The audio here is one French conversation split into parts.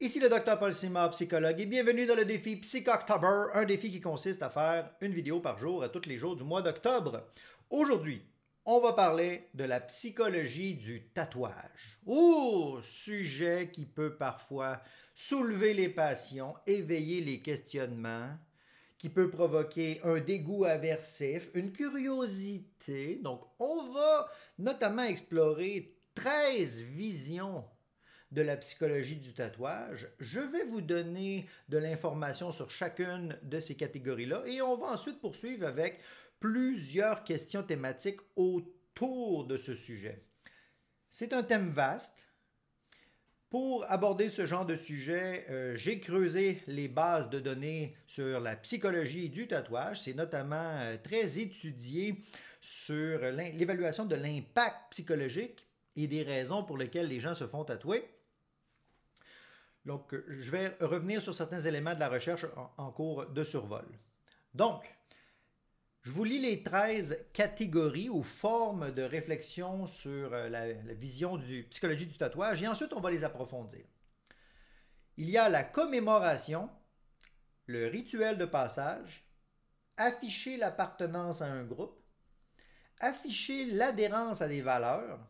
Ici le Dr Paul Simard, psychologue, et bienvenue dans le défi Psychoctober, un défi qui consiste à faire une vidéo par jour à tous les jours du mois d'octobre. Aujourd'hui, on va parler de la psychologie du tatouage. Oh, sujet qui peut parfois soulever les passions, éveiller les questionnements, qui peut provoquer un dégoût aversif, une curiosité. Donc, on va notamment explorer 13 visions de la psychologie du tatouage. Je vais vous donner de l'information sur chacune de ces catégories-là et on va ensuite poursuivre avec plusieurs questions thématiques autour de ce sujet. C'est un thème vaste. Pour aborder ce genre de sujet, j'ai creusé les bases de données sur la psychologie du tatouage. C'est notamment très étudié sur l'évaluation de l'impact psychologique et des raisons pour lesquelles les gens se font tatouer. Donc, je vais revenir sur certains éléments de la recherche en cours de survol. Donc, je vous lis les 13 catégories ou formes de réflexion sur la vision de psychologie du tatouage et ensuite on va les approfondir. Il y a la commémoration, le rituel de passage, afficher l'appartenance à un groupe, afficher l'adhérence à des valeurs,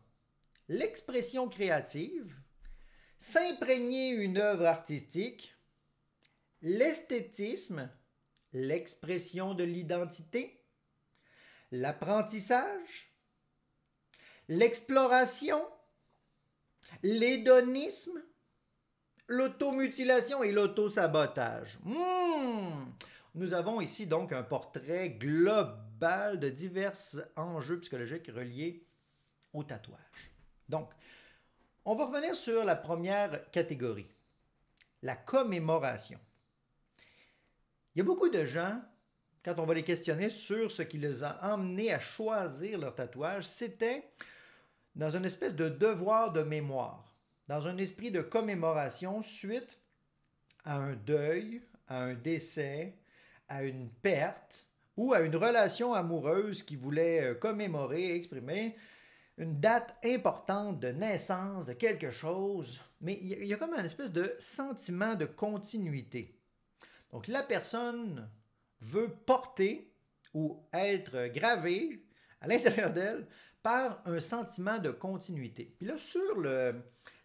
l'expression créative, s'imprégner une œuvre artistique, l'esthétisme, l'expression de l'identité, l'apprentissage, l'exploration, l'hédonisme, l'automutilation et l'autosabotage. Nous avons ici donc un portrait global de divers enjeux psychologiques reliés au tatouage. Donc, on va revenir sur la première catégorie, la commémoration. Il y a beaucoup de gens, quand on va les questionner sur ce qui les a emmenés à choisir leur tatouage, c'était dans une espèce de devoir de mémoire, dans un esprit de commémoration suite à un deuil, à un décès, à une perte ou à une relation amoureuse qui voulait commémorer, exprimer une date importante de naissance de quelque chose, mais il y a comme une espèce de sentiment de continuité. Donc la personne veut porter ou être gravée à l'intérieur d'elle par un sentiment de continuité. Puis là, sur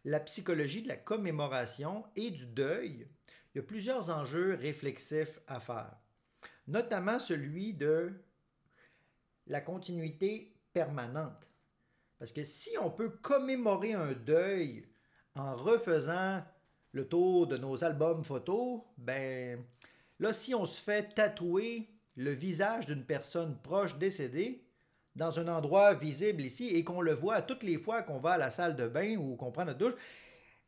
la psychologie de la commémoration et du deuil, il y a plusieurs enjeux réflexifs à faire, notamment celui de la continuité permanente. Parce que si on peut commémorer un deuil en refaisant le tour de nos albums photos, ben là, si on se fait tatouer le visage d'une personne proche décédée dans un endroit visible ici et qu'on le voit toutes les fois qu'on va à la salle de bain ou qu'on prend notre douche,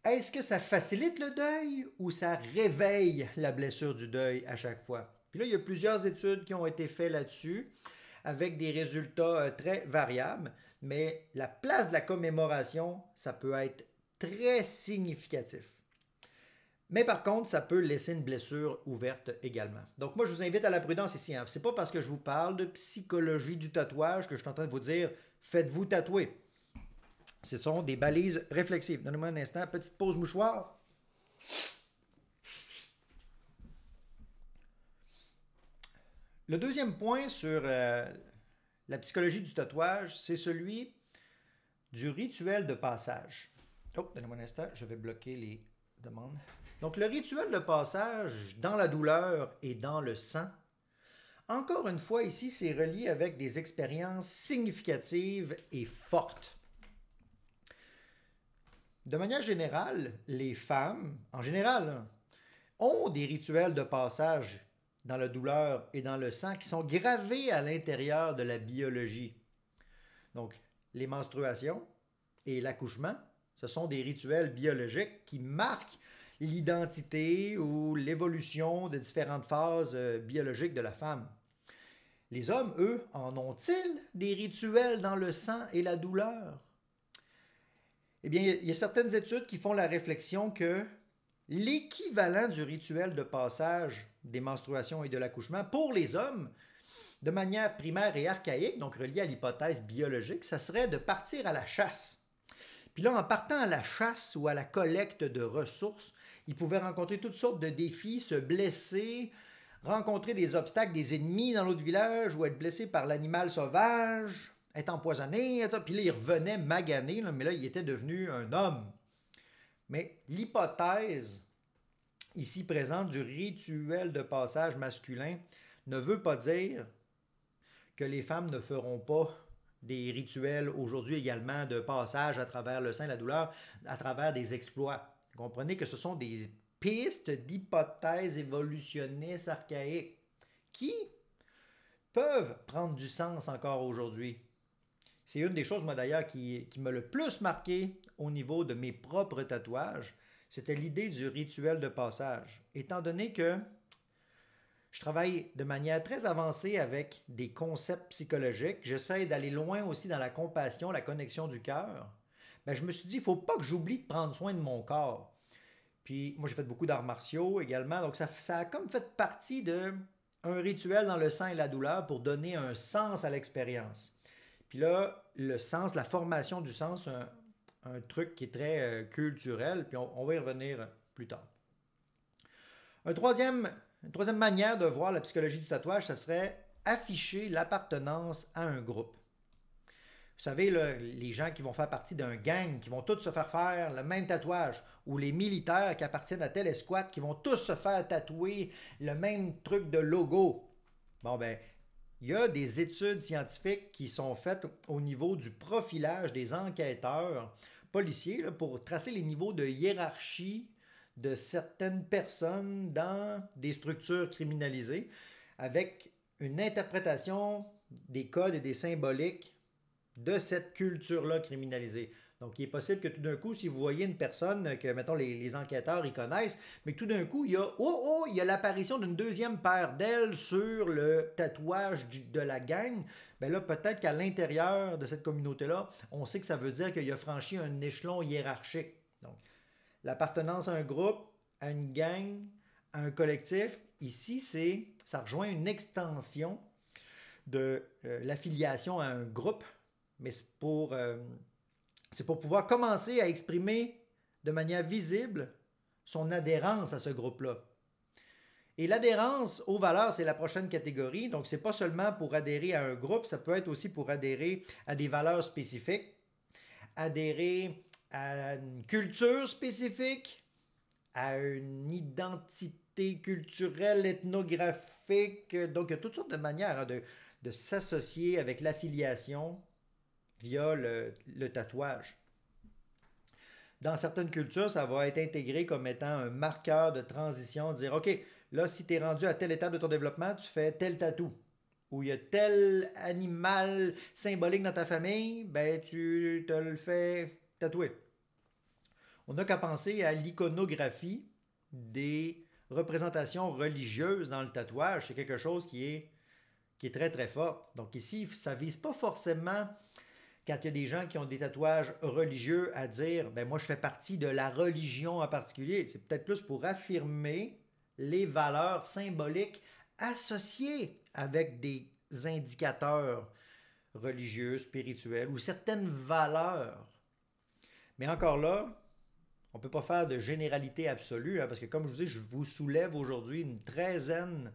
est-ce que ça facilite le deuil ou ça réveille la blessure du deuil à chaque fois? Puis là, il y a plusieurs études qui ont été faites là-dessus avec des résultats très variables, mais la place de la commémoration, ça peut être très significatif. Mais par contre, ça peut laisser une blessure ouverte également. Donc moi, je vous invite à la prudence ici. Ce n'est pas parce que je vous parle de psychologie du tatouage que je suis en train de vous dire « faites-vous tatouer ». Ce sont des balises réflexives. Donnez-moi un instant, petite pause mouchoir. Le deuxième point sur la psychologie du tatouage, c'est celui du rituel de passage. Oh, donnez-moi un instant, je vais bloquer les demandes. Donc, le rituel de passage dans la douleur et dans le sang, encore une fois, ici, c'est relié avec des expériences significatives et fortes. De manière générale, les femmes, en général, ont des rituels de passage dans la douleur et dans le sang qui sont gravés à l'intérieur de la biologie. Donc, les menstruations et l'accouchement, ce sont des rituels biologiques qui marquent l'identité ou l'évolution de différentes phases biologiques de la femme. Les hommes, eux, en ont-ils des rituels dans le sang et la douleur? Eh bien, il y a certaines études qui font la réflexion que l'équivalent du rituel de passage des menstruations et de l'accouchement pour les hommes, de manière primaire et archaïque, donc reliée à l'hypothèse biologique, ça serait de partir à la chasse. Puis là, en partant à la chasse ou à la collecte de ressources, ils pouvaient rencontrer toutes sortes de défis, se blesser, rencontrer des obstacles, des ennemis dans l'autre village ou être blessé par l'animal sauvage, être empoisonné. Puis là, il revenait magané, mais là, il était devenu un homme. Mais l'hypothèse ici présente du rituel de passage masculin ne veut pas dire que les femmes ne feront pas des rituels aujourd'hui également de passage à travers le sein, la douleur, à travers des exploits. Vous comprenez que ce sont des pistes d'hypothèses évolutionnistes archaïques qui peuvent prendre du sens encore aujourd'hui. C'est une des choses, moi d'ailleurs, qui m'a le plus marqué au niveau de mes propres tatouages. C'était l'idée du rituel de passage. Étant donné que je travaille de manière très avancée avec des concepts psychologiques, j'essaie d'aller loin aussi dans la compassion, la connexion du cœur. Ben, je me suis dit, il ne faut pas que j'oublie de prendre soin de mon corps. Puis moi, j'ai fait beaucoup d'arts martiaux également, donc ça a comme fait partie d'un rituel dans le sang et la douleur pour donner un sens à l'expérience. Puis là, le sens, la formation du sens, un truc qui est très culturel, puis on va y revenir plus tard. Une troisième manière de voir la psychologie du tatouage, ça serait afficher l'appartenance à un groupe. Vous savez, là, les gens qui vont faire partie d'un gang, qui vont tous se faire le même tatouage, ou les militaires qui appartiennent à telle escouade, qui vont tous se faire tatouer le même truc de logo. Bon, ben, il y a des études scientifiques qui sont faites au niveau du profilage des enquêteurs policiers là, pour tracer les niveaux de hiérarchie de certaines personnes dans des structures criminalisées avec une interprétation des codes et des symboliques de cette culture-là criminalisée. Donc, il est possible que tout d'un coup, si vous voyez une personne que, mettons, les enquêteurs y connaissent, mais que tout d'un coup, il y a l'apparition d'une deuxième paire d'ailes sur le tatouage de la gang, bien là, peut-être qu'à l'intérieur de cette communauté-là, on sait que ça veut dire qu'il a franchi un échelon hiérarchique. Donc, l'appartenance à un groupe, à une gang, à un collectif, ici, ça rejoint une extension de l'affiliation à un groupe, mais c'est pour pouvoir commencer à exprimer de manière visible son adhérence à ce groupe-là. Et l'adhérence aux valeurs, c'est la prochaine catégorie. Donc, ce n'est pas seulement pour adhérer à un groupe, ça peut être aussi pour adhérer à des valeurs spécifiques, adhérer à une culture spécifique, à une identité culturelle, ethnographique. Donc, il y a toutes sortes de manières de s'associer avec l'affiliation via le tatouage. Dans certaines cultures, ça va être intégré comme étant un marqueur de transition, dire OK, là, si tu es rendu à telle étape de ton développement, tu fais tel tatou. Ou il y a tel animal symbolique dans ta famille, ben tu te le fais tatouer. On n'a qu'à penser à l'iconographie des représentations religieuses dans le tatouage. C'est quelque chose qui est très, très fort. Donc ici, ça ne vise pas forcément, quand il y a des gens qui ont des tatouages religieux, à dire « ben moi, je fais partie de la religion en particulier ». C'est peut-être plus pour affirmer les valeurs symboliques associées avec des indicateurs religieux, spirituels ou certaines valeurs. Mais encore là, on ne peut pas faire de généralité absolue, parce que comme je vous dis, je vous soulève aujourd'hui une treizaine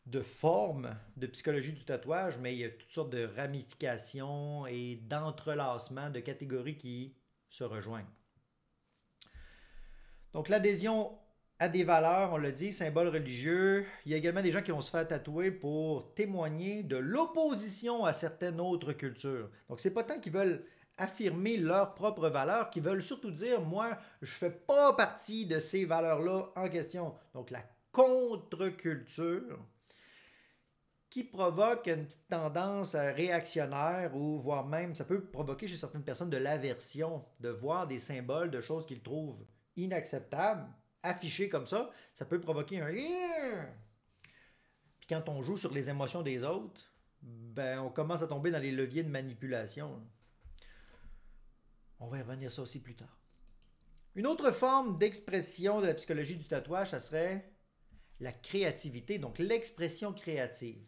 de formes de psychologie du tatouage, mais il y a toutes sortes de ramifications et d'entrelacements de catégories qui se rejoignent. Donc l'adhésion à des valeurs, on l'a dit, symboles religieux. Il y a également des gens qui vont se faire tatouer pour témoigner de l'opposition à certaines autres cultures. Donc c'est pas tant qu'ils veulent affirmer leurs propres valeurs, qu'ils veulent surtout dire, moi, je fais pas partie de ces valeurs-là en question. Donc la contre-culture qui provoque une petite tendance réactionnaire ou voire même, ça peut provoquer chez certaines personnes de l'aversion, de voir des symboles de choses qu'ils trouvent inacceptables, affichés comme ça peut provoquer un... Puis quand on joue sur les émotions des autres, ben on commence à tomber dans les leviers de manipulation. On va y revenir ça aussi plus tard. Une autre forme d'expression de la psychologie du tatouage, ça serait la créativité, donc l'expression créative.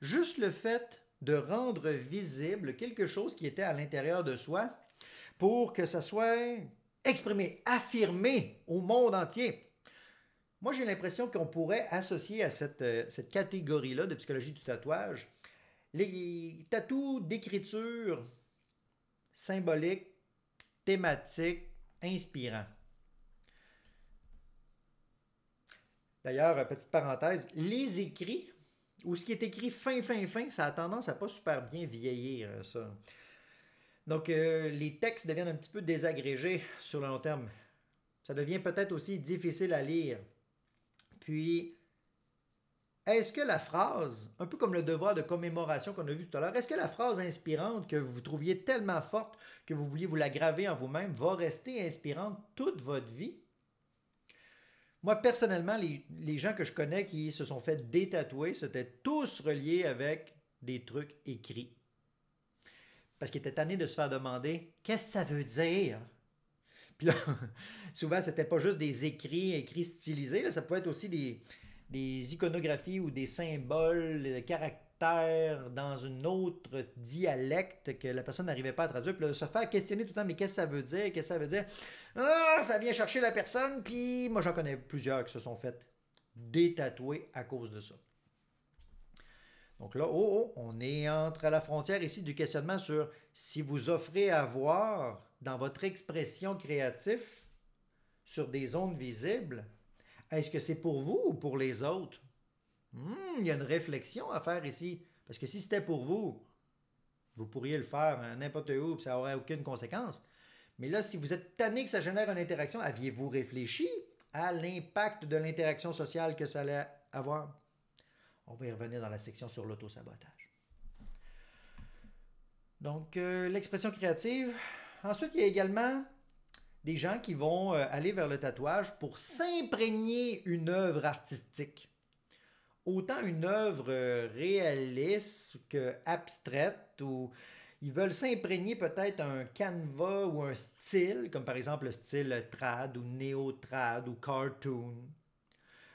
Juste le fait de rendre visible quelque chose qui était à l'intérieur de soi pour que ça soit exprimé, affirmé au monde entier. Moi, j'ai l'impression qu'on pourrait associer à cette catégorie-là de psychologie du tatouage les tatous d'écriture symbolique, thématique, inspirant. D'ailleurs, petite parenthèse, les écrits, ou ce qui est écrit fin, ça a tendance à pas super bien vieillir, ça. Donc, les textes deviennent un petit peu désagrégés sur le long terme. Ça devient peut-être aussi difficile à lire. Puis, est-ce que la phrase, un peu comme le devoir de commémoration qu'on a vu tout à l'heure, est-ce que la phrase inspirante que vous trouviez tellement forte que vous vouliez vous la graver en vous-même va rester inspirante toute votre vie? Moi, personnellement, les gens que je connais qui se sont fait détatouer, c'était tous reliés avec des trucs écrits. Parce qu'ils étaient tannés de se faire demander « Qu'est-ce que ça veut dire? » Puis là, souvent, c'était pas juste des écrits stylisés, là, ça pouvait être aussi des iconographies ou des symboles, des caractères dans une autre dialecte que la personne n'arrivait pas à traduire. Puis là, se faire questionner tout le temps, mais qu'est-ce que ça veut dire? Qu'est-ce que ça veut dire? Ah, ça vient chercher la personne, puis moi j'en connais plusieurs qui se sont fait détatouer à cause de ça. Donc là, on est entre la frontière ici du questionnement sur si vous offrez à voir dans votre expression créative sur des zones visibles, est-ce que c'est pour vous ou pour les autres? Il y a une réflexion à faire ici. Parce que si c'était pour vous, vous pourriez le faire n'importe où, puis ça n'aurait aucune conséquence. Mais là, si vous êtes tanné que ça génère une interaction, aviez-vous réfléchi à l'impact de l'interaction sociale que ça allait avoir? On va y revenir dans la section sur l'autosabotage. Donc, l'expression créative. Ensuite, il y a également des gens qui vont aller vers le tatouage pour s'imprégner une œuvre artistique. Autant une œuvre réaliste que abstraite, ou ils veulent s'imprégner peut-être un canevas ou un style, comme par exemple le style trad ou néo-trad ou cartoon.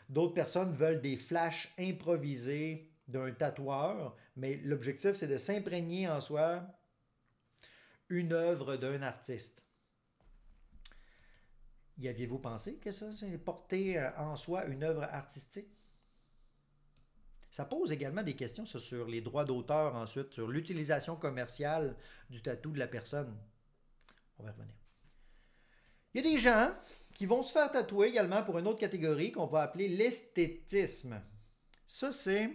D'autres personnes veulent des flashs improvisés d'un tatoueur, mais l'objectif c'est de s'imprégner en soi une œuvre d'un artiste. Y aviez-vous pensé que ça, c'est porter en soi une œuvre artistique? Ça pose également des questions sur les droits d'auteur ensuite, sur l'utilisation commerciale du tatou de la personne. On va y revenir. Il y a des gens qui vont se faire tatouer également pour une autre catégorie qu'on va appeler l'esthétisme. Ça, c'est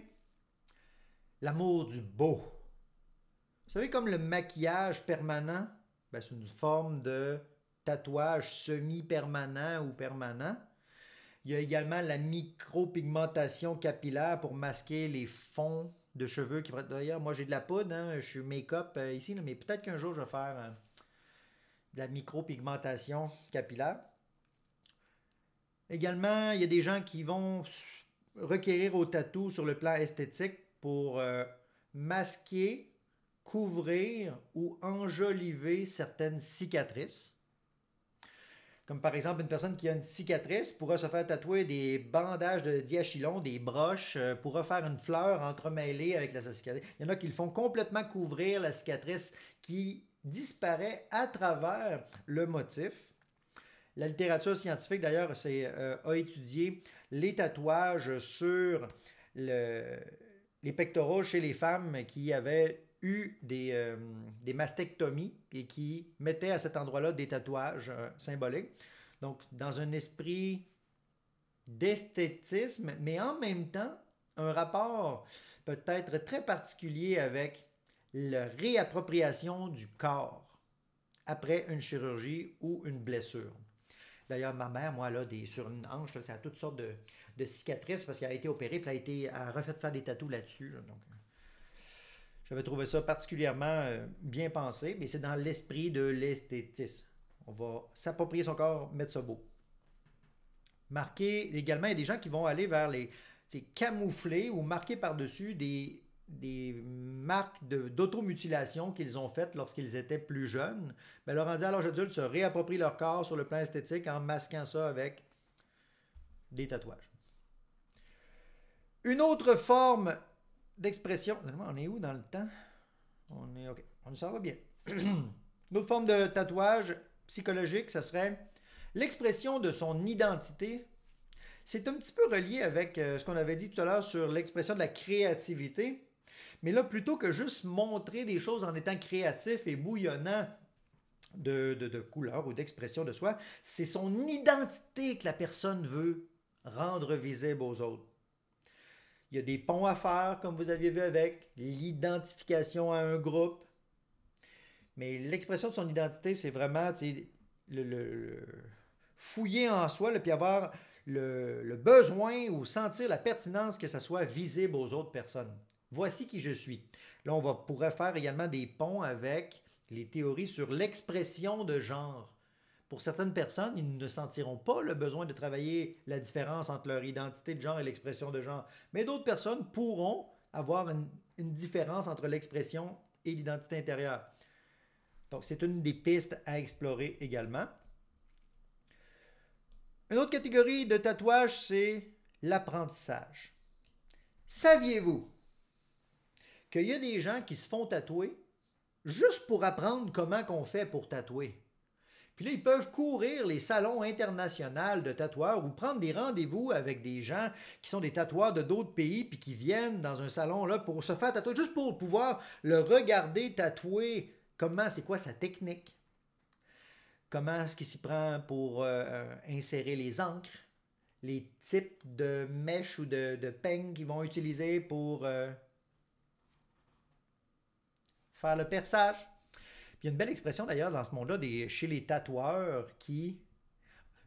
l'amour du beau. Vous savez, comme le maquillage permanent, ben, c'est une forme de tatouage semi-permanent ou permanent. Il y a également la micropigmentation capillaire pour masquer les fonds de cheveux qui pourraient... D'ailleurs, moi j'ai de la poudre, hein, je suis make-up ici, mais peut-être qu'un jour je vais faire de la micropigmentation capillaire. Également, il y a des gens qui vont requérir au tatou sur le plan esthétique pour masquer, couvrir ou enjoliver certaines cicatrices. Comme par exemple, une personne qui a une cicatrice pourra se faire tatouer des bandages de diachylon, des broches, pourra faire une fleur entremêlée avec la cicatrice. Il y en a qui le font complètement couvrir la cicatrice qui disparaît à travers le motif. La littérature scientifique, d'ailleurs, a étudié les tatouages sur les pectoraux chez les femmes qui avaient eu des mastectomies et qui mettaient à cet endroit-là des tatouages symboliques. Donc, dans un esprit d'esthétisme, mais en même temps, un rapport peut-être très particulier avec la réappropriation du corps après une chirurgie ou une blessure. D'ailleurs, ma mère, moi, là, sur une hanche, elle a toutes sortes de cicatrices parce qu'elle a été opérée, puis elle a refait faire des tatous là-dessus. Donc, j'avais trouvé ça particulièrement bien pensé, mais c'est dans l'esprit de l'esthétisme. On va s'approprier son corps, mettre ça beau. Marquer, également, il y a des gens qui vont aller vers les camoufler ou marquer par-dessus des marques d'automutilation qu'ils ont faites lorsqu'ils étaient plus jeunes. Mais leur rendu à l'âge adulte se réapproprient leur corps sur le plan esthétique en masquant ça avec des tatouages. Une autre forme d'expression. On est où dans le temps? OK. On s'en va bien. Une autre forme de tatouage psychologique, ça serait l'expression de son identité. C'est un petit peu relié avec ce qu'on avait dit tout à l'heure sur l'expression de la créativité. Mais là, plutôt que juste montrer des choses en étant créatif et bouillonnant de couleurs ou d'expression de soi, c'est son identité que la personne veut rendre visible aux autres. Il y a des ponts à faire, comme vous aviez vu avec l'identification à un groupe. Mais l'expression de son identité, c'est vraiment le fouiller en soi, puis avoir le besoin ou sentir la pertinence que ça soit visible aux autres personnes. Voici qui je suis. Là, pourrait faire également des ponts avec les théories sur l'expression de genre. Pour certaines personnes, ils ne sentiront pas le besoin de travailler la différence entre leur identité de genre et l'expression de genre. Mais d'autres personnes pourront avoir une différence entre l'expression et l'identité intérieure. Donc, c'est une des pistes à explorer également. Une autre catégorie de tatouage, c'est l'apprentissage. Saviez-vous qu'il y a des gens qui se font tatouer juste pour apprendre comment on fait pour tatouer? Puis là, ils peuvent courir les salons internationaux de tatoueurs ou prendre des rendez-vous avec des gens qui sont des tatoueurs de d'autres pays puis qui viennent dans un salon là pour se faire tatouer, juste pour pouvoir le regarder tatouer. Comment, c'est quoi sa technique? Comment est-ce qu'il s'y prend pour insérer les encres? Les types de mèches ou de peignes qu'ils vont utiliser pour faire le perçage. Puis il y a une belle expression d'ailleurs dans ce monde-là chez les tatoueurs qui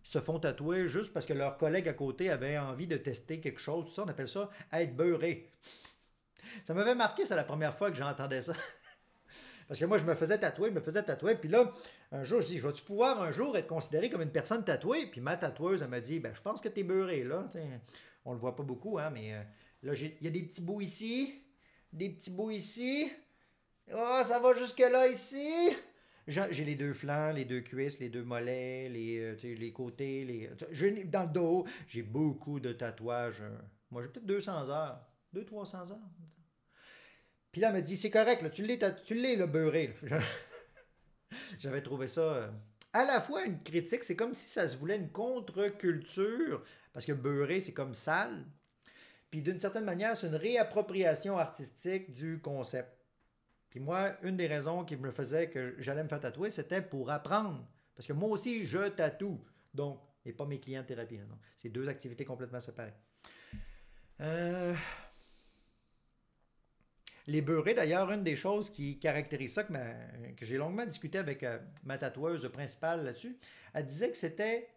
se font tatouer juste parce que leur collègue à côté avait envie de tester quelque chose. Tout ça, on appelle ça être beurré. Ça m'avait marqué, c'est la première fois que j'entendais ça. Parce que moi, je me faisais tatouer, puis là, un jour, je dis, je vais-tu pouvoir un jour être considéré comme une personne tatouée? Puis ma tatoueuse, elle m'a dit, ben, je pense que t'es beurré, là. T'sais, on le voit pas beaucoup, hein, mais là, il y a des petits bouts ici, des petits bouts ici. Oh, ça va jusque-là ici. J'ai les deux flancs, les deux cuisses, les deux mollets, les côtés, dans le dos. J'ai beaucoup de tatouages. Moi, j'ai peut-être 200 heures. 200-300 heures. Puis là, elle me dit, c'est correct, là, tu l'es, le beurré. J'avais trouvé ça à la fois une critique, c'est comme si ça se voulait une contre-culture, parce que beurré, c'est comme sale. Puis d'une certaine manière, c'est une réappropriation artistique du concept. Puis moi, une des raisons qui me faisait que j'allais me faire tatouer, c'était pour apprendre. Parce que moi aussi, je tatoue. Donc, et pas mes clients de thérapie. Non. C'est deux activités complètement séparées. Les beurrés, d'ailleurs, une des choses qui caractérise ça, que j'ai longuement discuté avec ma tatoueuse principale là-dessus, elle disait que c'était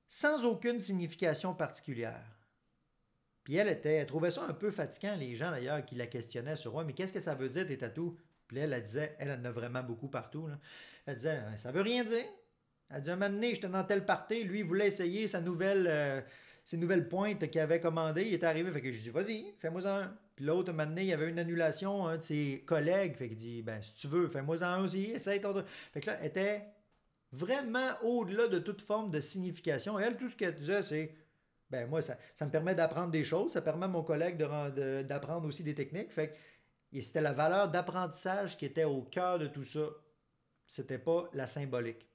sans aucune signification particulière. Puis elle trouvait ça un peu fatigant, les gens d'ailleurs, qui la questionnaient sur ouais, mais qu'est-ce que ça veut dire tes tatous? Puis elle disait, elle en a vraiment beaucoup partout. Là. Elle disait, ça veut rien dire. Elle dit, un moment donné, j'étais dans tel party, lui, il voulait essayer ses nouvelles pointes qu'il avait commandées. Il est arrivé, fait que je dis, vas-y, fais-moi un. Puis l'autre, un moment donné, il y avait une annulation, un de ses collègues, fait qu'il dit, ben, si tu veux, fais-moi un aussi, essaye ton truc. Fait que là, elle était vraiment au-delà de toute forme de signification. Elle, tout ce qu'elle disait, c'est, ben, moi, ça me permet d'apprendre des choses, ça permet à mon collègue d'apprendre aussi des techniques. Fait que c'était la valeur d'apprentissage qui était au cœur de tout ça. C'était pas la symbolique.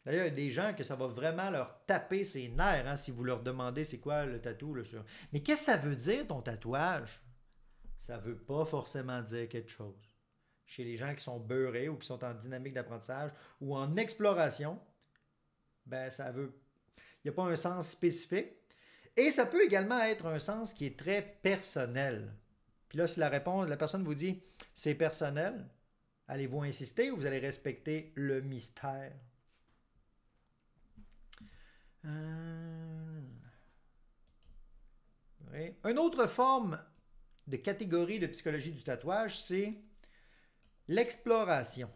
D'ailleurs, il y a des gens que ça va vraiment leur taper ses nerfs hein, si vous leur demandez c'est quoi le tatou. Là, sur... Mais qu'est-ce que ça veut dire ton tatouage? Ça veut pas forcément dire quelque chose. Chez les gens qui sont beurrés ou qui sont en dynamique d'apprentissage ou en exploration, ben ça veut. Il n'y a pas un sens spécifique. Et ça peut également être un sens qui est très personnel. Puis là, si la personne vous dit c'est personnel, allez-vous insister ou vous allez respecter le mystère? Oui. Une autre forme de catégorie de psychologie du tatouage, c'est l'exploration,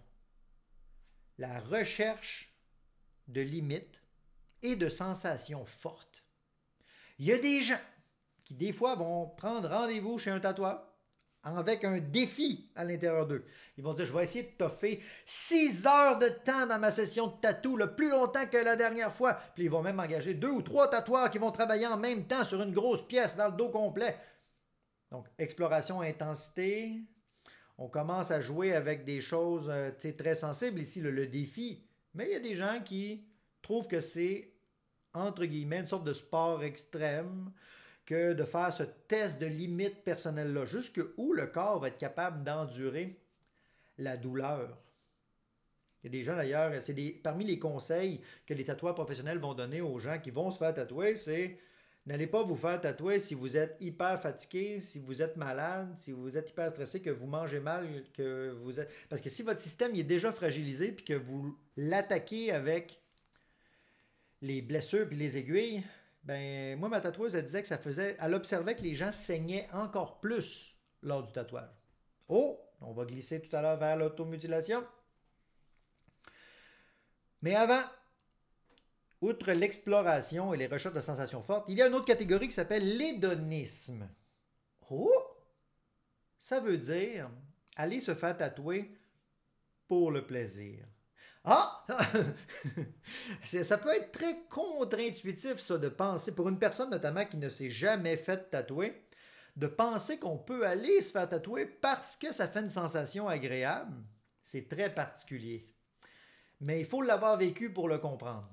la recherche de limites et de sensations fortes. Il y a des gens qui, des fois, vont prendre rendez-vous chez un tatoueur avec un défi à l'intérieur d'eux. Ils vont dire, je vais essayer de toffer 6 heures de temps dans ma session de tatou, le plus longtemps que la dernière fois. Puis ils vont même engager 2 ou 3 tatoueurs qui vont travailler en même temps sur une grosse pièce dans le dos complet. Donc, exploration, intensité. On commence à jouer avec des choses très sensibles ici, le défi. Mais il y a des gens qui trouvent que c'est, entre guillemets, une sorte de sport extrême que de faire ce test de limite personnelle-là. Jusqu'où le corps va être capable d'endurer la douleur. Il y a des gens d'ailleurs, parmi les conseils que les tatoueurs professionnels vont donner aux gens qui vont se faire tatouer, c'est n'allez pas vous faire tatouer si vous êtes hyper fatigué, si vous êtes malade, si vous êtes hyper stressé, que vous mangez mal, que vous êtes... Parce que si votre système est déjà fragilisé puis que vous l'attaquez avec les blessures puis les aiguilles, ben moi ma tatoueuse elle disait que ça faisait, elle observait que les gens saignaient encore plus lors du tatouage. Oh, on va glisser tout à l'heure vers l'automutilation. Mais avant, outre l'exploration et les recherches de sensations fortes, il y a une autre catégorie qui s'appelle l'hédonisme. Oh! Ça veut dire aller se faire tatouer pour le plaisir. Ah! Ça peut être très contre-intuitif, ça, de penser, pour une personne notamment qui ne s'est jamais fait tatouer, de penser qu'on peut aller se faire tatouer parce que ça fait une sensation agréable. C'est très particulier. Mais il faut l'avoir vécu pour le comprendre.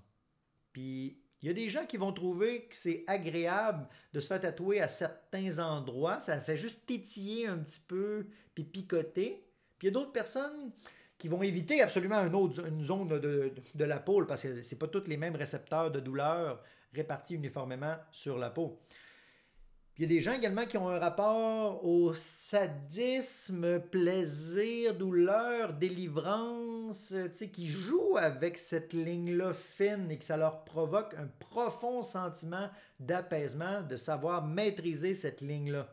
Puis, il y a des gens qui vont trouver que c'est agréable de se faire tatouer à certains endroits. Ça fait juste tétiller un petit peu, puis picoter. Puis, il y a d'autres personnes qui vont éviter absolument une zone de la peau, parce que ce n'est pas tous les mêmes récepteurs de douleur répartis uniformément sur la peau. Puis il y a des gens également qui ont un rapport au sadisme, plaisir, douleur, délivrance, qui jouent avec cette ligne-là fine et que ça leur provoque un profond sentiment d'apaisement, de savoir maîtriser cette ligne-là.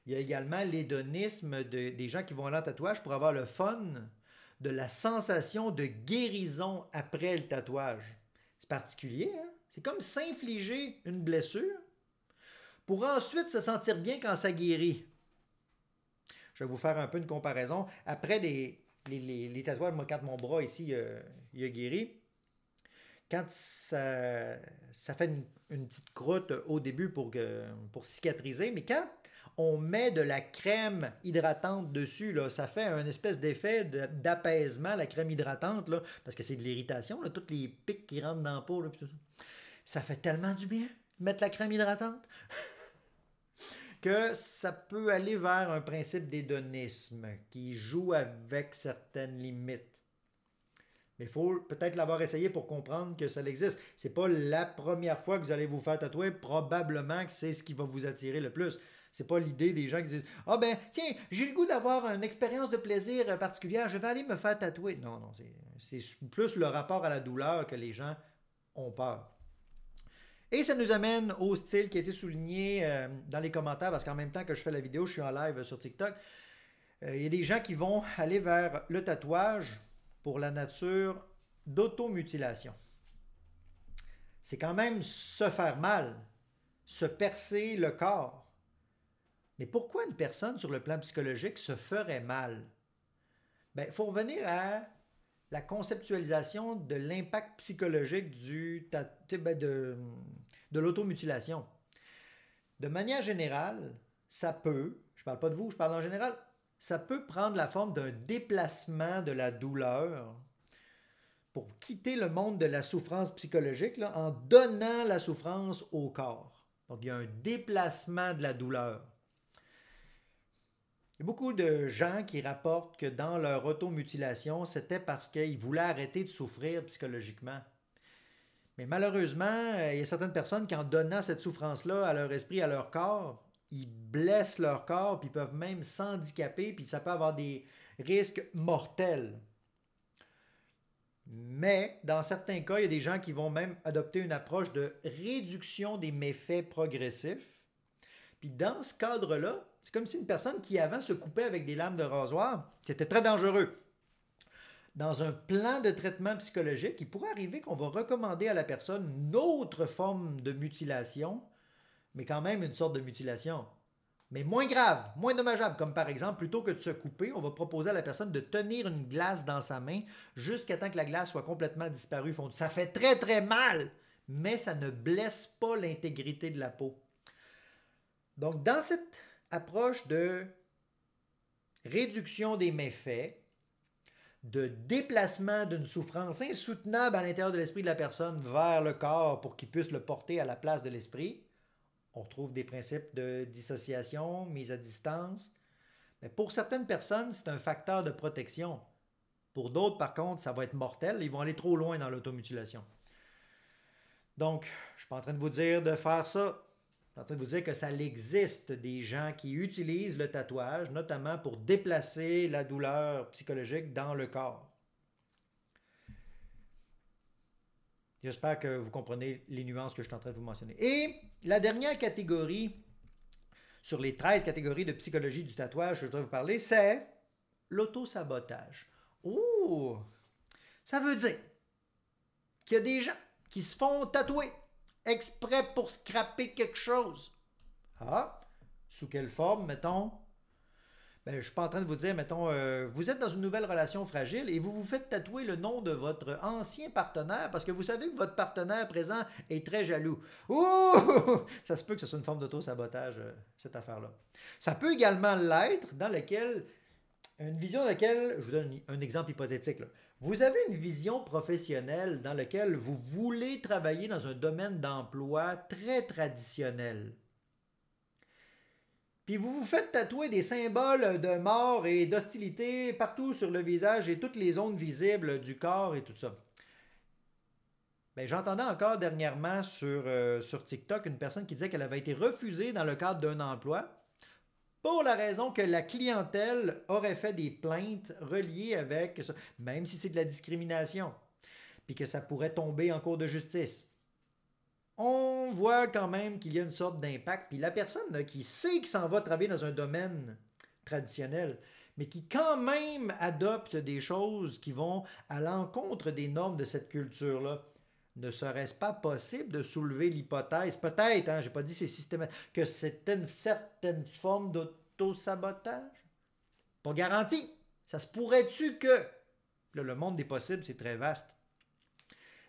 Il y a également l'hédonisme des gens qui vont aller en tatouage pour avoir le fun de la sensation de guérison après le tatouage. C'est particulier, hein? C'est comme s'infliger une blessure pour ensuite se sentir bien quand ça guérit. Je vais vous faire un peu une comparaison. Après les tatouages, moi, quand mon bras ici il a guéri, quand ça fait une petite croûte au début pour cicatriser, mais quand on met de la crème hydratante dessus, là, ça fait un espèce d'effet d'apaisement, la crème hydratante, là, parce que c'est de l'irritation, là, toutes les pics qui rentrent dans la peau. Là, tout ça. Ça fait tellement du bien de mettre la crème hydratante que ça peut aller vers un principe d'hédonisme qui joue avec certaines limites. Mais il faut peut-être l'avoir essayé pour comprendre que ça existe. C'est pas la première fois que vous allez vous faire tatouer, probablement que c'est ce qui va vous attirer le plus. C'est pas l'idée des gens qui disent « Ah ben, tiens, j'ai le goût d'avoir une expérience de plaisir particulière, je vais aller me faire tatouer. » Non, non, c'est plus le rapport à la douleur que les gens ont peur. Et ça nous amène au style qui a été souligné dans les commentaires, parce qu'en même temps que je fais la vidéo, je suis en live sur TikTok. Il y a des gens qui vont aller vers le tatouage pour la nature d'automutilation. C'est quand même se faire mal, se percer le corps. Mais pourquoi une personne sur le plan psychologique se ferait mal? Bien, il faut revenir à la conceptualisation de l'impact psychologique de l'automutilation. De manière générale, ça peut, je ne parle pas de vous, je parle en général, ça peut prendre la forme d'un déplacement de la douleur pour quitter le monde de la souffrance psychologique là, en donnant la souffrance au corps. Donc, il y a un déplacement de la douleur. Il y a beaucoup de gens qui rapportent que dans leur automutilation, c'était parce qu'ils voulaient arrêter de souffrir psychologiquement. Mais malheureusement, il y a certaines personnes qui, en donnant cette souffrance-là à leur esprit, à leur corps, ils blessent leur corps, puis ils peuvent même s'handicaper, puis ça peut avoir des risques mortels. Mais dans certains cas, il y a des gens qui vont même adopter une approche de réduction des méfaits progressifs. Puis dans ce cadre-là, c'est comme si une personne qui avant se coupait avec des lames de rasoir, c'était très dangereux. Dans un plan de traitement psychologique, il pourrait arriver qu'on va recommander à la personne une autre forme de mutilation, mais quand même une sorte de mutilation. Mais moins grave, moins dommageable, comme par exemple, plutôt que de se couper, on va proposer à la personne de tenir une glace dans sa main jusqu'à temps que la glace soit complètement disparue, fondue. Ça fait très très mal, mais ça ne blesse pas l'intégrité de la peau. Donc, dans cette approche de réduction des méfaits, de déplacement d'une souffrance insoutenable à l'intérieur de l'esprit de la personne vers le corps pour qu'il puisse le porter à la place de l'esprit. On retrouve des principes de dissociation, mise à distance. Mais pour certaines personnes, c'est un facteur de protection. Pour d'autres, par contre, ça va être mortel. Ils vont aller trop loin dans l'automutilation. Donc, je ne suis pas en train de vous dire de faire ça. Je suis en train de vous dire que ça existe des gens qui utilisent le tatouage, notamment pour déplacer la douleur psychologique dans le corps. J'espère que vous comprenez les nuances que je suis en train de vous mentionner. Et la dernière catégorie, sur les 13 catégories de psychologie du tatouage que je voudrais vous parler, c'est l'autosabotage. Oh! Ça veut dire qu'il y a des gens qui se font tatouer exprès pour scraper quelque chose. Ah! Sous quelle forme, mettons? Ben, je ne suis pas en train de vous dire, mettons, vous êtes dans une nouvelle relation fragile et vous vous faites tatouer le nom de votre ancien partenaire parce que vous savez que votre partenaire présent est très jaloux. Ouh! Ça se peut que ce soit une forme d'auto-sabotage, cette affaire-là. Ça peut également l'être dans une vision dans laquelle, je vous donne un exemple hypothétique, là. Vous avez une vision professionnelle dans laquelle vous voulez travailler dans un domaine d'emploi très traditionnel. Puis vous vous faites tatouer des symboles de mort et d'hostilité partout sur le visage et toutes les zones visibles du corps et tout ça. Bien, j'entendais encore dernièrement sur TikTok une personne qui disait qu'elle avait été refusée dans le cadre d'un emploi pour la raison que la clientèle aurait fait des plaintes reliées avec ça, même si c'est de la discrimination, puis que ça pourrait tomber en cours de justice. On voit quand même qu'il y a une sorte d'impact. Puis la personne là, qui sait qu'il s'en va travailler dans un domaine traditionnel, mais qui quand même adopte des choses qui vont à l'encontre des normes de cette culture-là, ne serait-ce pas possible de soulever l'hypothèse, peut-être, hein, je n'ai pas dit c'est systématique, que c'était une certaine forme d'auto-sabotage? Pas garanti. Ça se pourrait-tu que... Là, le monde des possibles, c'est très vaste.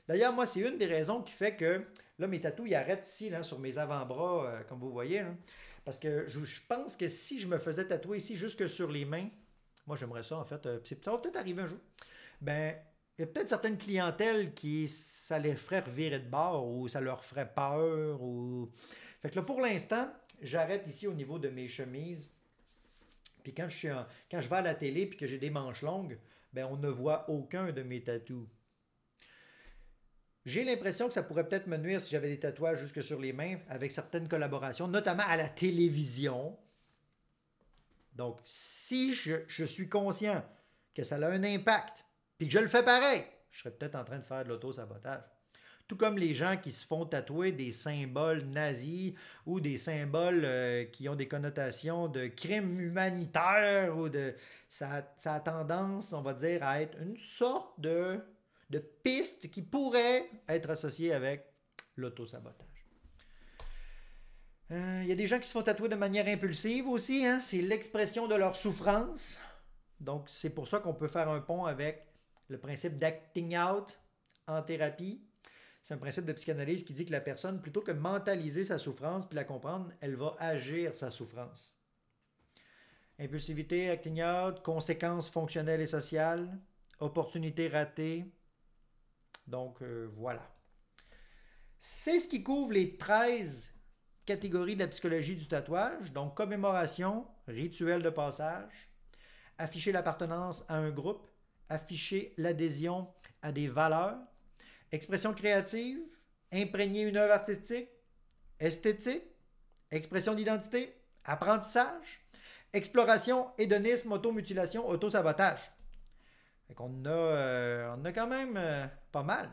D'ailleurs, moi, c'est une des raisons qui fait que, là, mes tatous, ils arrêtent ici, là, sur mes avant-bras, comme vous voyez. Là, parce que je pense que si je me faisais tatouer ici, jusque sur les mains, moi, j'aimerais ça, en fait, ça va peut-être arriver un jour, ben, il y a peut-être certaines clientèles qui, ça les ferait revirer de bord ou ça leur ferait peur. Ou... Fait que là, pour l'instant, j'arrête ici au niveau de mes chemises. Puis quand je vais à la télé et que j'ai des manches longues, ben, on ne voit aucun de mes tatous. J'ai l'impression que ça pourrait peut-être me nuire si j'avais des tatouages jusque sur les mains avec certaines collaborations, notamment à la télévision. Donc, si je suis conscient que ça a un impact, puis que je le fais pareil, je serais peut-être en train de faire de l'auto-sabotage. Tout comme les gens qui se font tatouer des symboles nazis ou des symboles qui ont des connotations de crimes humanitaires ou de... Ça a tendance, on va dire, à être une sorte de pistes qui pourraient être associées avec l'autosabotage. Il y a des gens qui se font tatouer de manière impulsive aussi, hein? C'est l'expression de leur souffrance. Donc, c'est pour ça qu'on peut faire un pont avec le principe d'acting out en thérapie. C'est un principe de psychanalyse qui dit que la personne, plutôt que mentaliser sa souffrance puis la comprendre, elle va agir sa souffrance. Impulsivité, acting out, conséquences fonctionnelles et sociales, opportunités ratées. Donc, voilà. C'est ce qui couvre les 13 catégories de la psychologie du tatouage. Donc, commémoration, rituel de passage, afficher l'appartenance à un groupe, afficher l'adhésion à des valeurs, expression créative, imprégner une œuvre artistique, esthétique, expression d'identité, apprentissage, exploration, hédonisme, automutilation, autosabotage. Fait qu'on on a quand même pas mal.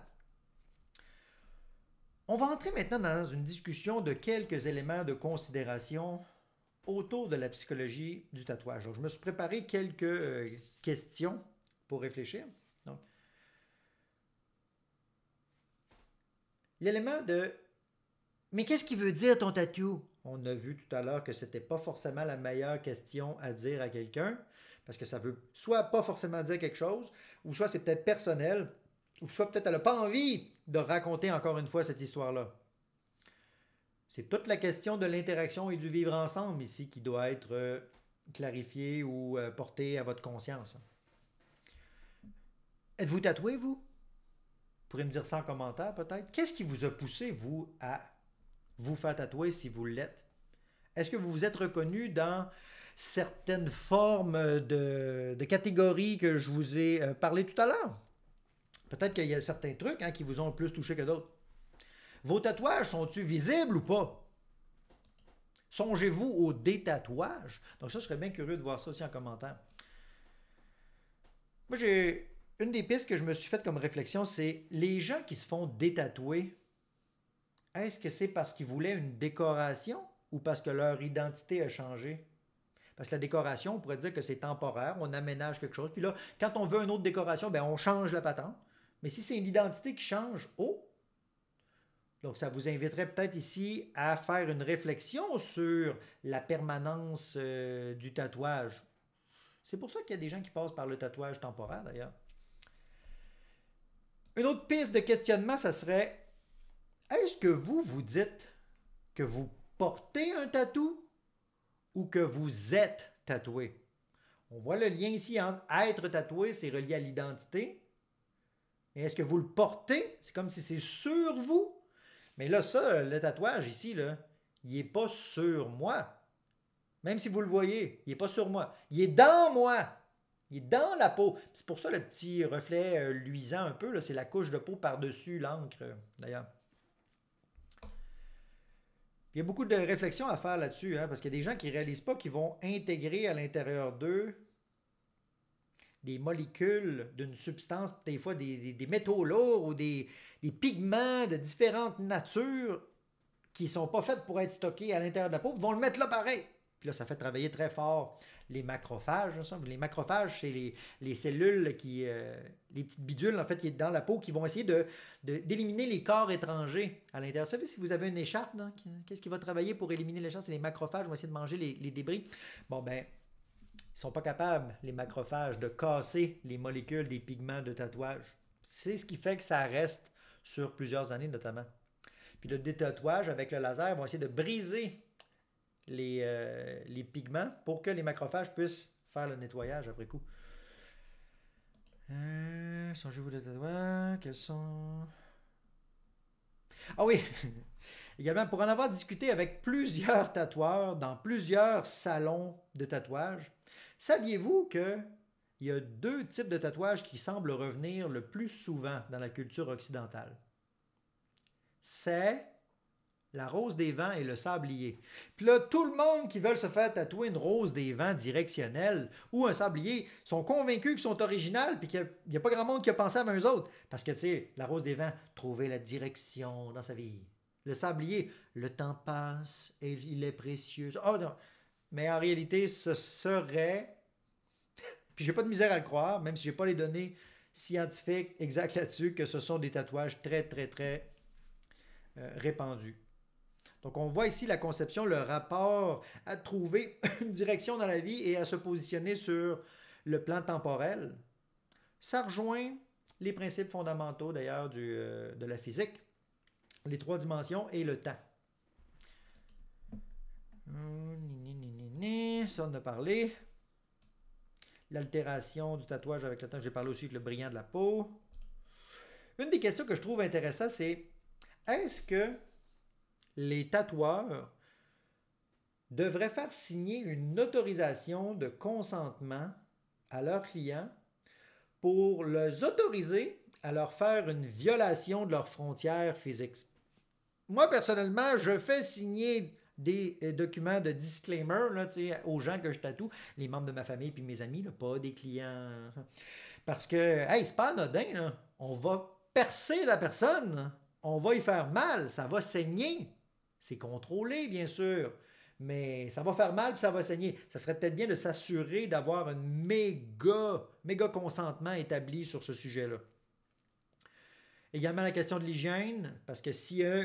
On va entrer maintenant dans une discussion de quelques éléments de considération autour de la psychologie du tatouage. Donc, je me suis préparé quelques questions pour réfléchir. Donc, l'élément de « Mais qu'est-ce qui veut dire ton tatou? » On a vu tout à l'heure que ce n'était pas forcément la meilleure question à dire à quelqu'un, parce que ça veut soit pas forcément dire quelque chose, ou soit c'est peut-être personnel, ou soit peut-être elle n'a pas envie de raconter encore une fois cette histoire-là. C'est toute la question de l'interaction et du vivre ensemble ici qui doit être clarifier ou porter à votre conscience. Êtes-vous tatoué, vous? Vous pourrez me dire ça en commentaire, peut-être. Qu'est-ce qui vous a poussé, vous, à vous faire tatouer si vous l'êtes? Est-ce que vous vous êtes reconnu dans certaines formes de catégories que je vous ai parlé tout à l'heure? Peut-être qu'il y a certains trucs qui vous ont plus touché que d'autres. Vos tatouages sont-ils visibles ou pas? Songez-vous au détatouage? Donc ça, je serais bien curieux de voir ça aussi en commentaire. Moi, j'ai une des pistes que je me suis faite comme réflexion, c'est les gens qui se font détatouer, est-ce que c'est parce qu'ils voulaient une décoration ou parce que leur identité a changé? Parce que la décoration, on pourrait dire que c'est temporaire, on aménage quelque chose. Puis là, quand on veut une autre décoration, ben on change la patente. Mais si c'est une identité qui change, oh! Donc, ça vous inviterait peut-être ici à faire une réflexion sur la permanence du tatouage. C'est pour ça qu'il y a des gens qui passent par le tatouage temporaire, d'ailleurs. Une autre piste de questionnement, ça serait, est-ce que vous vous dites que vous portez un tatou ou que vous êtes tatoué? On voit le lien ici entre être tatoué, c'est relié à l'identité. Et est-ce que vous le portez? C'est comme si c'est sur vous. Mais là, ça, le tatouage ici, là, il n'est pas sur moi. Même si vous le voyez, il n'est pas sur moi. Il est dans moi. Il est dans la peau. C'est pour ça le petit reflet luisant un peu, c'est la couche de peau par-dessus l'encre, d'ailleurs. Il y a beaucoup de réflexions à faire là-dessus, parce qu'il y a des gens qui ne réalisent pas qu'ils vont intégrer à l'intérieur d'eux des molécules d'une substance, des fois des métaux lourds ou des pigments de différentes natures qui ne sont pas faits pour être stockés à l'intérieur de la peau, vont le mettre là pareil. Puis là, ça fait travailler très fort les macrophages. Les macrophages, c'est les cellules les petites bidules, en fait, qui sont dans la peau, qui vont essayer d'éliminer les corps étrangers à l'intérieur. Vous savez, si vous avez une écharpe, qu'est-ce qui va travailler pour éliminer l'écharpe? C'est les macrophages vont essayer de manger les débris. Bon, ben, ils ne sont pas capables, les macrophages, de casser les molécules des pigments de tatouage. C'est ce qui fait que ça reste sur plusieurs années, notamment. Puis le détatouage avec le laser vont essayer de briser les pigments pour que les macrophages puissent faire le nettoyage après coup. Songez-vous de tatouage, quels sont... Ah oui! Également, pour en avoir discuté avec plusieurs tatoueurs dans plusieurs salons de tatouage, saviez-vous qu'il y a deux types de tatouages qui semblent revenir le plus souvent dans la culture occidentale? C'est la rose des vents et le sablier. Puis là, tout le monde qui veut se faire tatouer une rose des vents directionnelle ou un sablier sont convaincus qu'ils sont originales puis qu'il n'y a pas grand monde qui a pensé à eux autres. Parce que, tu sais, la rose des vents, trouver la direction dans sa vie. Le sablier, le temps passe et il est précieux. Oh non! Mais en réalité, ce serait... Puis j'ai pas de misère à le croire, même si j'ai pas les données scientifiques exactes là-dessus, que ce sont des tatouages très, très, très répandus. Donc, on voit ici la conception, le rapport à trouver une direction dans la vie et à se positionner sur le plan temporel. Ça rejoint les principes fondamentaux, d'ailleurs, de la physique, les trois dimensions et le temps. Ça, on en a parlé. L'altération du tatouage avec le temps, j'ai parlé aussi avec le brillant de la peau. Une des questions que je trouve intéressante, c'est est-ce que les tatoueurs devraient faire signer une autorisation de consentement à leurs clients pour les autoriser à leur faire une violation de leurs frontières physiques? Moi, personnellement, je fais signer des documents de disclaimer là, aux gens que je tatoue, les membres de ma famille puis mes amis, là, pas des clients. Parce que, hey, c'est pas anodin, là. On va percer la personne, on va y faire mal, ça va saigner. C'est contrôlé, bien sûr, mais ça va faire mal puis ça va saigner. Ça serait peut-être bien de s'assurer d'avoir un méga consentement établi sur ce sujet-là. Également la question de l'hygiène, parce que s'il y a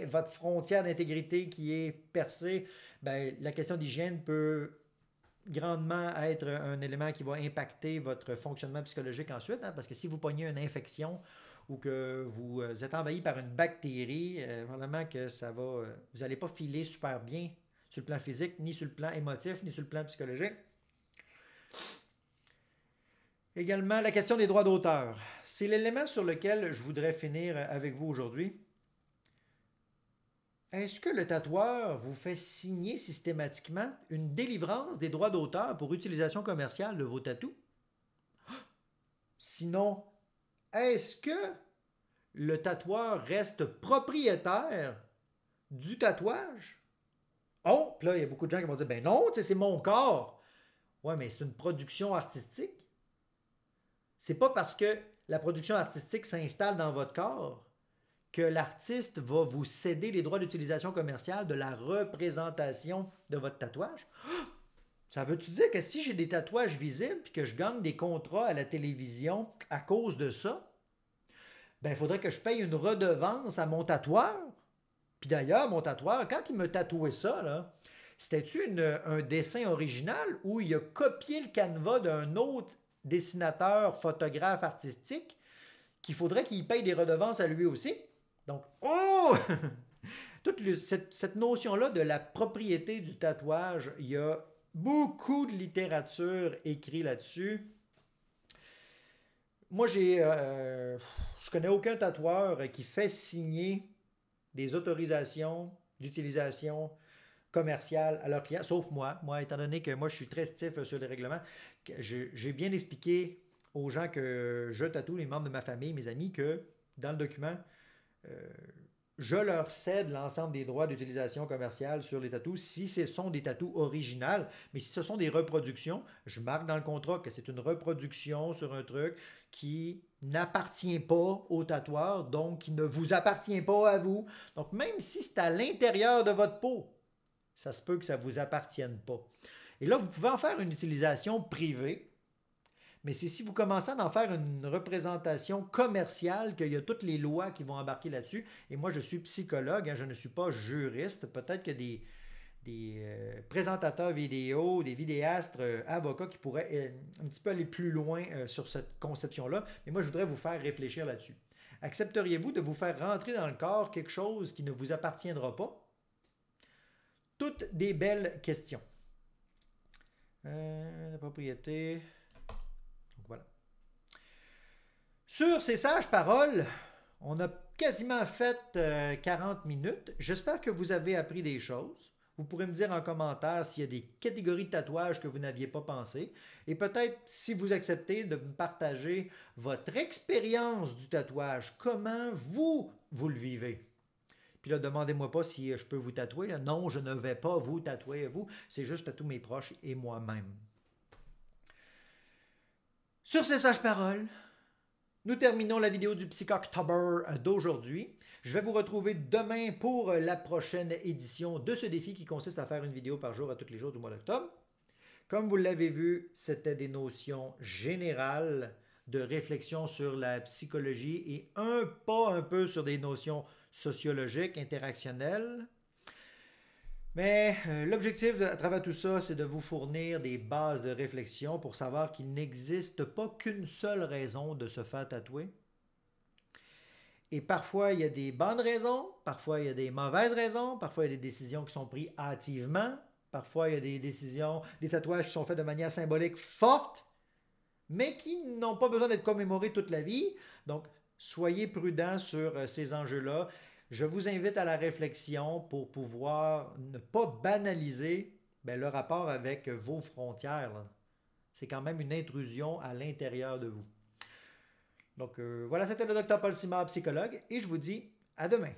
votre frontière d'intégrité qui est percée, ben, la question d'hygiène peut grandement être un élément qui va impacter votre fonctionnement psychologique ensuite, parce que si vous pognez une infection ou que vous êtes envahi par une bactérie, vraiment que ça va, vous n'allez pas filer super bien sur le plan physique, ni sur le plan émotif, ni sur le plan psychologique. Également, la question des droits d'auteur. C'est l'élément sur lequel je voudrais finir avec vous aujourd'hui. Est-ce que le tatoueur vous fait signer systématiquement une délivrance des droits d'auteur pour utilisation commerciale de vos tatous? Sinon, est-ce que le tatoueur reste propriétaire du tatouage? Oh, puis là, il y a beaucoup de gens qui vont dire, ben non, c'est mon corps. Ouais, mais c'est une production artistique. C'est pas parce que la production artistique s'installe dans votre corps que l'artiste va vous céder les droits d'utilisation commerciale de la représentation de votre tatouage. Ça veut-tu dire que si j'ai des tatouages visibles et que je gagne des contrats à la télévision à cause de ça, ben il faudrait que je paye une redevance à mon tatoueur? Puis d'ailleurs, mon tatoueur, quand il me tatouait ça, là, c'était-tu un dessin original ou il a copié le canevas d'un autre dessinateur, photographe artistique qu'il faudrait qu'il paye des redevances à lui aussi? Donc, oh! Cette notion-là de la propriété du tatouage, il y a beaucoup de littérature écrite là-dessus. Moi, je connais aucun tatoueur qui fait signer des autorisations d'utilisation commerciale à leurs clients, sauf moi. Moi, étant donné que moi, je suis très stiff sur les règlements, j'ai bien expliqué aux gens que je tatoue, les membres de ma famille, mes amis, que dans le document, je leur cède l'ensemble des droits d'utilisation commerciale sur les tatous si ce sont des tatous originales. Mais si ce sont des reproductions, je marque dans le contrat que c'est une reproduction sur un truc qui n'appartient pas au tatoueur, donc qui ne vous appartient pas à vous. Donc même si c'est à l'intérieur de votre peau, ça se peut que ça ne vous appartienne pas. Et là, vous pouvez en faire une utilisation privée. Mais c'est si vous commencez à en faire une représentation commerciale qu'il y a toutes les lois qui vont embarquer là-dessus. Et moi, je suis psychologue, je ne suis pas juriste. Peut-être que des présentateurs vidéo, des vidéastes, avocats qui pourraient un petit peu aller plus loin sur cette conception-là. Mais moi, je voudrais vous faire réfléchir là-dessus. Accepteriez-vous de vous faire rentrer dans le corps quelque chose qui ne vous appartiendra pas? Toutes des belles questions. La propriété... Voilà. Sur ces sages paroles, on a quasiment fait 40 minutes. J'espère que vous avez appris des choses. Vous pourrez me dire en commentaire s'il y a des catégories de tatouages que vous n'aviez pas pensé. Et peut-être si vous acceptez de me partager votre expérience du tatouage, comment vous le vivez. Puis là, demandez-moi pas si je peux vous tatouer. Là. Non, je ne vais pas vous tatouer, vous. C'est juste à tous mes proches et moi-même. Sur ces sages paroles, nous terminons la vidéo du Psychoctober d'aujourd'hui. Je vais vous retrouver demain pour la prochaine édition de ce défi qui consiste à faire une vidéo par jour à tous les jours du mois d'octobre. Comme vous l'avez vu, c'était des notions générales de réflexion sur la psychologie et un peu sur des notions sociologiques, interactionnelles. Mais l'objectif à travers tout ça, c'est de vous fournir des bases de réflexion pour savoir qu'il n'existe pas qu'une seule raison de se faire tatouer. Et parfois, il y a des bonnes raisons, parfois, il y a des mauvaises raisons, parfois, il y a des décisions qui sont prises hâtivement, parfois, il y a des tatouages qui sont faits de manière symbolique forte, mais qui n'ont pas besoin d'être commémorés toute la vie. Donc, soyez prudents sur ces enjeux-là. Je vous invite à la réflexion pour pouvoir ne pas banaliser le rapport avec vos frontières. C'est quand même une intrusion à l'intérieur de vous. Donc voilà, c'était le Dr Paul Simard, psychologue, et je vous dis à demain.